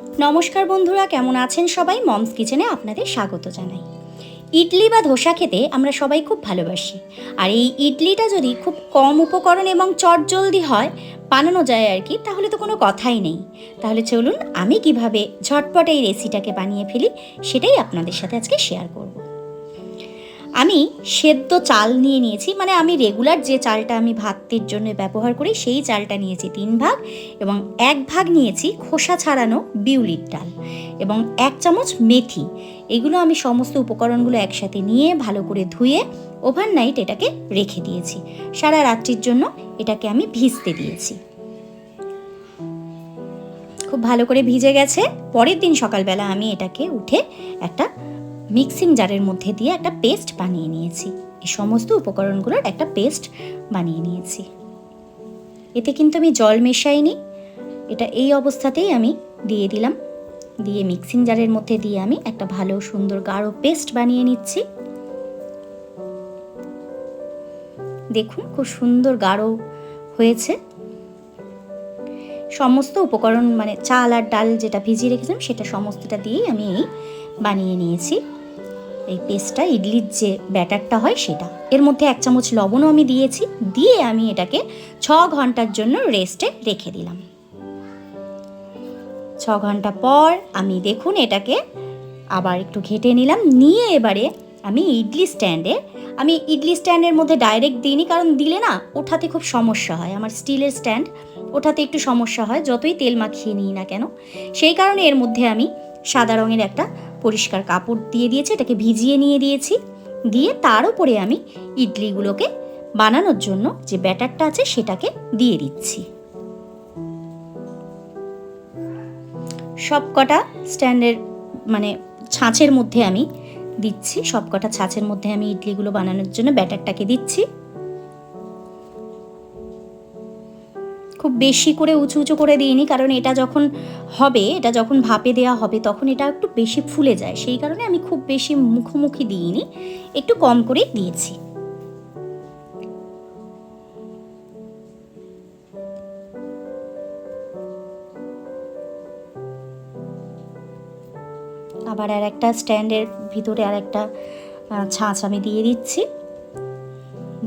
নমস্কার বন্ধুরা, কেমন আছেন সবাই? মমস কিচেনে আপনাদের স্বাগত জানাই। ইডলি বা ধোসা খেতে আমরা সবাই খুব ভালোবাসি। আর এই ইডলিটা যদি খুব কম উপকরণ এবং চটজলদি হয়, বানানো যায় আর কি, তাহলে তো কোনো কথাই নেই। তাহলে চলুন আমি কিভাবে ঝটপট এই রেসিপিটাকে বানিয়ে ফেলি সেটাই আপনাদের সাথে আজকে শেয়ার করব। আমি সেদ্ধ চাল নিয়েছি, মানে আমি রেগুলার যে চালটা আমি ভাতের জন্য ব্যবহার করি সেই চালটা নিয়েছি 3 ভাগ, এবং 1 ভাগ নিয়েছি খোসা ছাড়ানো বিউলির ডাল, এবং 1 চামচ মেথি। এগুলো আমি সমস্ত উপকরণগুলো একসাথে নিয়ে ভালো করে ধুয়ে ওভারনাইট এটাকে রেখে দিয়েছি। সারা রাত্রির জন্য এটাকে আমি ভিজতে দিয়েছি। খুব ভালো করে ভিজে গেছে। পরের দিন সকালবেলা আমি এটাকে উঠে একটা মিক্সিং জারের মধ্যে দিয়ে একটা পেস্ট বানিয়ে নিয়েছি। এই সমস্ত উপকরণগুলোর একটা পেস্ট বানিয়ে নিয়েছি। এতে কিন্তু আমি জল মেশাইনি, এটা এই অবস্থাতেই আমি দিয়ে দিলাম। দিয়ে মিক্সিং জারের মধ্যে দিয়ে আমি একটা ভালো সুন্দর গাঢ় পেস্ট বানিয়ে নিচ্ছি। দেখুন খুব সুন্দর গাঢ় হয়েছে। সমস্ত উপকরণ মানে চাল আর ডাল যেটা ভিজিয়ে রেখেছিলাম সেটা সমস্তটা দিয়েই আমি বানিয়ে নিয়েছি। এই পেস্টটা ইডলির যে ব্যাটারটা হয় সেটা, এর মধ্যে 1 চামচ লবণও আমি দিয়েছি। দিয়ে আমি এটাকে 6 ঘন্টার জন্য রেস্টে রেখে দিলাম। 6 ঘন্টা পর আমি দেখুন এটাকে আবার একটু ঘেটে নিলাম। নিয়ে এবারে আমি ইডলি স্ট্যান্ডের মধ্যে ডাইরেক্ট দিইনি, কারণ দিলে না ওঠাতে খুব সমস্যা হয়। আমার স্টিলের স্ট্যান্ড, ওঠাতে একটু সমস্যা হয় যতই তেল মাখিয়ে নিই না কেন। সেই কারণে এর মধ্যে আমি সাদা রঙের একটা পরিষ্কার কাপড় দিয়ে দিয়েছি, এটাকে ভিজিয়ে নিয়ে দিয়েছি। দিয়ে তার উপরে আমি ইডলিগুলোকে বানানোর জন্য যে ব্যাটারটা আছে সেটাকে দিয়ে দিচ্ছি। সবকটা স্ট্যান্ডের মানে ছাঁচের মধ্যে আমি দিচ্ছি, সবকটা ছাঁচের মধ্যে আমি ইডলিগুলো বানানোর জন্য ব্যাটারটাকে দিচ্ছি। খুব বেশি করে উঁচু উঁচু করে দিইনি, কারণ এটা যখন ভাপে দেওয়া হবে তখন এটা একটু বেশি ফুলে যায়। সেই কারণে আমি খুব বেশি মুখোমুখি দিইনি, একটু কম করে দিয়েছি। আবার আর একটা স্ট্যান্ডের ভিতরে আর একটা ছাঁচ আমি দিয়ে দিচ্ছি।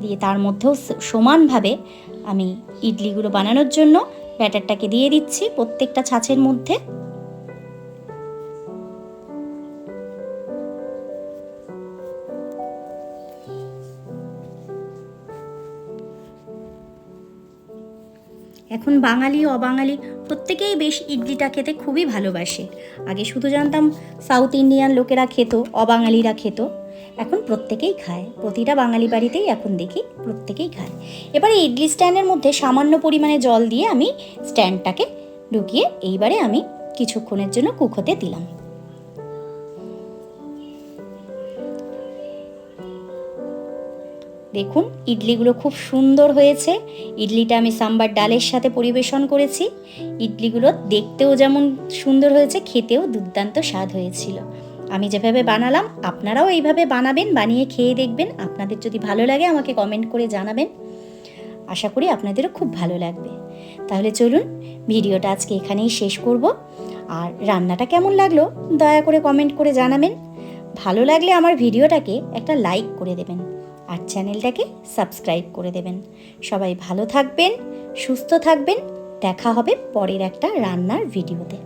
দিয়ে তার মধ্যেও সমানভাবে আমি ইডলিগুলো বানানোর জন্য ব্যাটারটাকে দিয়ে দিচ্ছি প্রত্যেকটা ছাঁচের মধ্যে। এখন বাঙালি অবাঙালি প্রত্যেকেই বেশ ইডলিটা খেতে খুবই ভালোবাসে। আগে শুধু জানতাম সাউথ ইন্ডিয়ান লোকেরা খেত, অবাঙালিরা খেত, এখন প্রত্যেকেই খায়। প্রতিটা বাঙালি বাড়িতেই এখন দেখি প্রত্যেকেই খায়। এবারে ইডলি স্ট্যান্ডের মধ্যে সামান্য পরিমাণে জল দিয়ে আমি স্ট্যান্ডটাকে ঢুকিয়ে এইবারে আমি কিছুক্ষণের জন্য কুক হতে দিলাম। দেখুন ইডলিগুলো খুব সুন্দর হয়েছে। ইডলিটা আমি সাম্বার ডালের সাথে পরিবেশন করেছি। ইডলিগুলো দেখতেও যেমন সুন্দর হয়েছে, খেতেও দুর্দান্ত স্বাদ হয়েছিল। আমি যেভাবে বানালাম আপনারাও এইভাবে বানাবেন, বানিয়ে খেয়ে দেখবেন। আপনাদের যদি ভালো লাগে আমাকে কমেন্ট করে জানাবেন, আশা করি আপনাদেরও খুব ভালো লাগবে। তাহলে চলুন ভিডিওটা আজকে এখানেই শেষ করব। আর রান্নাটা কেমন লাগলো দয়া করে কমেন্ট করে জানাবেন। ভালো লাগলে আমার ভিডিওটাকে একটা লাইক করে দেবেন আর চ্যানেলটাকে সাবস্ক্রাইব করে দেবেন। সবাই ভালো থাকবেন, সুস্থ থাকবেন। দেখা হবে পরের একটা রান্নার ভিডিওতে।